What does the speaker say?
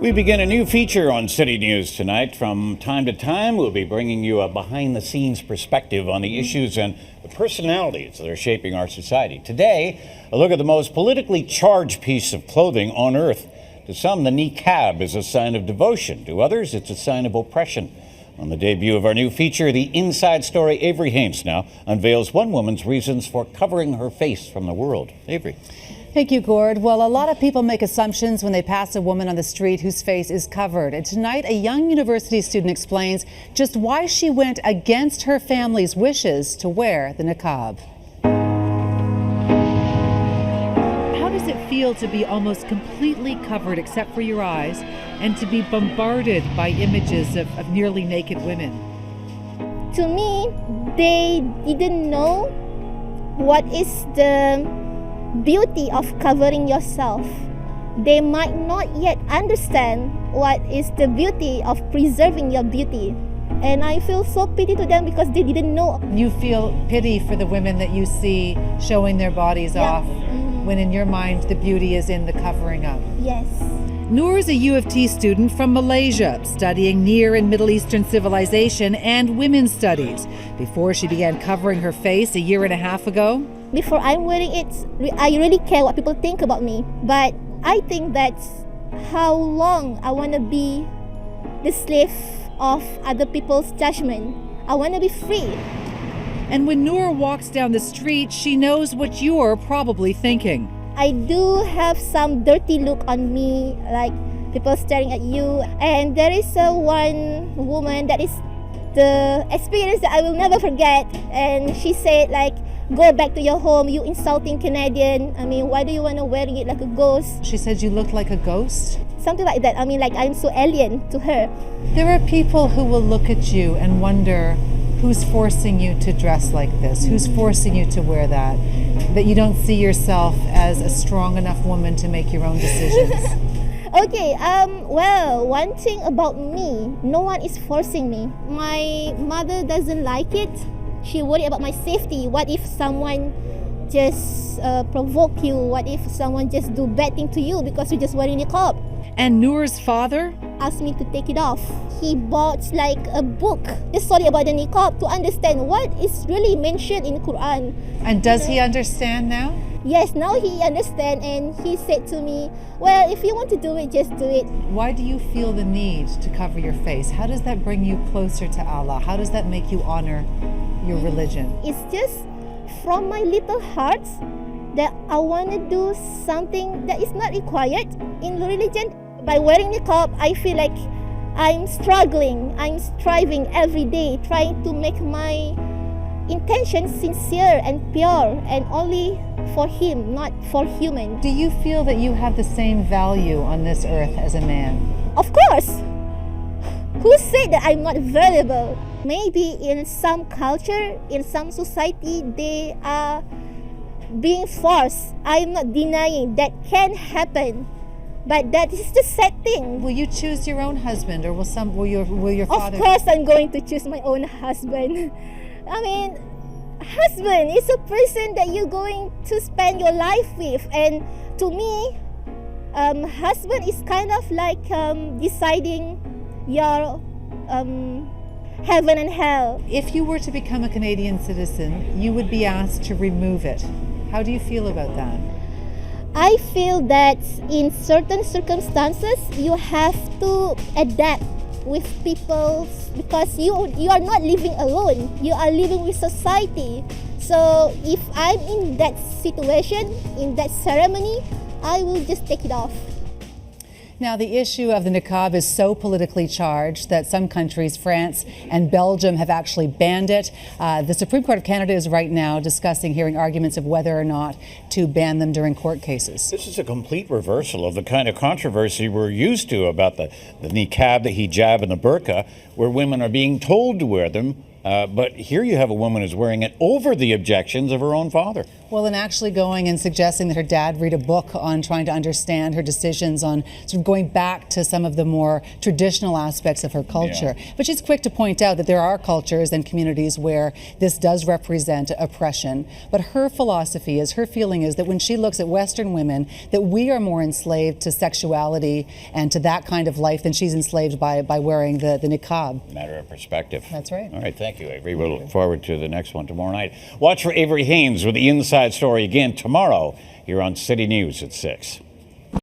We begin a new feature on City News tonight. From time to time, we'll be bringing you a behind-the-scenes perspective on the issues and the personalities that are shaping our society. Today, a look at the most politically charged piece of clothing on earth. To some, the Niqab is a sign of devotion. To others, it's a sign of oppression. On the debut of our new feature, the Inside Story, Avery Haines now unveils one woman's reasons for covering her face from the world. Avery. Thank you, Gord. Well, a lot of people make assumptions when they pass a woman on the street whose face is covered. And tonight, a young university student explains just why she went against her family's wishes to wear the niqab. How does it feel to be almost completely covered except for your eyes and to be bombarded by images of nearly naked women? To me, they didn't know what is the beauty of covering yourself. They might not yet understand what is the beauty of preserving your beauty. And I feel so pity to them because they didn't know. You feel pity for the women that you see showing their bodies off, when in your mind the beauty is in the covering up. Yes. Noor is a U of T student from Malaysia, studying Near and Middle Eastern civilization and women's studies. Before she began covering her face a year and a half ago, before I'm wearing it, I really care what people think about me. But I think that's how long I want to be the slave of other people's judgment. I want to be free. And when Noor walks down the street, she knows what you're probably thinking. I do have some dirty look on me, like people staring at you. And there is one woman that is the experience that I will never forget. And she said, like, go back to your home, you insulting Canadian. I mean, why do you want to wear it like a ghost? She said you look like a ghost? Something like that. I mean, like I'm so alien to her. There are people who will look at you and wonder who's forcing you to dress like this, who's forcing you to wear that you don't see yourself as a strong enough woman to make your own decisions. Okay, well, one thing about me, no one is forcing me. My mother doesn't like it. She worried about my safety. What if someone just provoke you? What if someone just do bad thing to you because you're just wearing niqab? And Noor's father asked me to take it off. He bought like a book, the story about the niqab, to understand what is really mentioned in the Quran. And does he understand now? Yes, now he understands, and he said to me, well, if you want to do it, just do it. Why do you feel the need to cover your face? How does that bring you closer to Allah? How does that make you honor your religion? It's just from my little heart that I want to do something that is not required in religion. By wearing niqab, I feel like I'm struggling, I'm striving every day, trying to make my intention sincere and pure and only for him, not for human. Do you feel that you have the same value on this earth as a man? Of course. Who said that I'm not valuable? Maybe in some culture, in some society, they are being forced. I'm not denying that can happen, but that is the sad thing. Will you choose your own husband, or will your father? Of course, I'm going to choose my own husband. I mean, husband is a person that you're going to spend your life with, and to me, husband is kind of like deciding your heaven and hell. If you were to become a Canadian citizen, you would be asked to remove it. How do you feel about that? I feel that in certain circumstances, you have to adapt with people because you are not living alone. You are living with society. So if I'm in that situation, in that ceremony, I will just take it off. Now, the issue of the niqab is so politically charged that some countries, France and Belgium, have actually banned it. The Supreme Court of Canada is right now discussing, hearing arguments of whether or not to ban them during court cases. This is a complete reversal of the kind of controversy we're used to about the niqab, the hijab, and the burqa, where women are being told to wear them. But here you have a woman who's wearing it over the objections of her own father. Well, and actually going and suggesting that her dad read a book on trying to understand her decisions on sort of going back to some of the more traditional aspects of her culture. Yeah. But she's quick to point out that there are cultures and communities where this does represent oppression. But her philosophy is, her feeling is that when she looks at Western women, that we are more enslaved to sexuality and to that kind of life than she's enslaved by wearing the niqab. Matter of perspective. That's right. All right, thank you, Avery. We'll look forward to the next one tomorrow night. Watch for Avery Haynes with the Inside Story again tomorrow here on City News at 6.